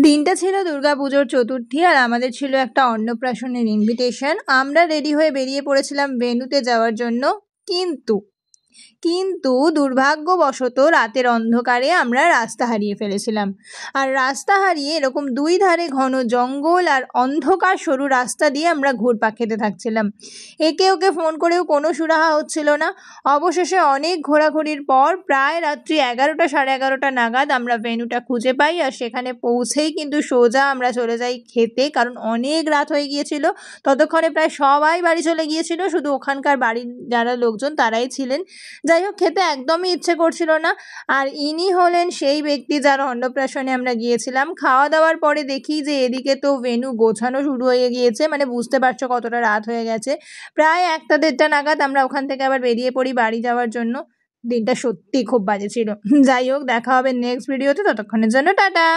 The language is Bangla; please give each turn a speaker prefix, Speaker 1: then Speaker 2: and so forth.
Speaker 1: দিনটা ছিল দুর্গাপুজোর চতুর্থী আর আমাদের ছিল একটা অন্নপ্রাশনের ইনভিটেশন। আমরা রেডি হয়ে বেরিয়ে পড়েছিলাম ভেন্যুতে যাওয়ার জন্য। কিন্তু কিন্তু দুর্ভাগ্যবশত রাতের অন্ধকারে আমরা রাস্তা হারিয়ে ফেলেছিলাম। আর রাস্তা হারিয়ে এরকম দুই ধারে ঘন জঙ্গল আর অন্ধকার সরু রাস্তা দিয়ে আমরা ঘুরপাক খেতে থাকছিলাম। একে ওকে ফোন করেও কোনো সুরাহা হচ্ছিল না। অবশেষে অনেক ঘোরাঘুরির পর প্রায় রাত্রি 11টা 11:30 নাগাদ আমরা ভেন্যুটা খুঁজে পাই। আর সেখানে পৌঁছেই কিন্তু সোজা আমরা চলে যাই খেতে, কারণ অনেক রাত হয়ে গিয়েছিল। ততক্ষণে প্রায় সবাই বাড়ি চলে গিয়েছিল, শুধু ওখানকার বাড়ির যারা লোকজন তারাই ছিলেন। যাই হোক, খেতে একদমই ইচ্ছে করছিল না। আর ইনি হলেন সেই ব্যক্তি যার অন্নপ্রাশনে আমরা গিয়েছিলাম। খাওয়া দাওয়ার পরে দেখি যে এদিকে তো ভেন্যু গোছানো শুরু হয়ে গিয়েছে, মানে বুঝতে পারছো কতটা রাত হয়ে গেছে। প্রায় 1টা 1:30টা নাগাদ আমরা ওখান থেকে আবার বেরিয়ে পড়ি বাড়ি যাওয়ার জন্য। দিনটা সত্যি খুব বাজে ছিল। যাই হোক, দেখা হবে নেক্সট ভিডিওতে, ততক্ষণের জন্য টাটা।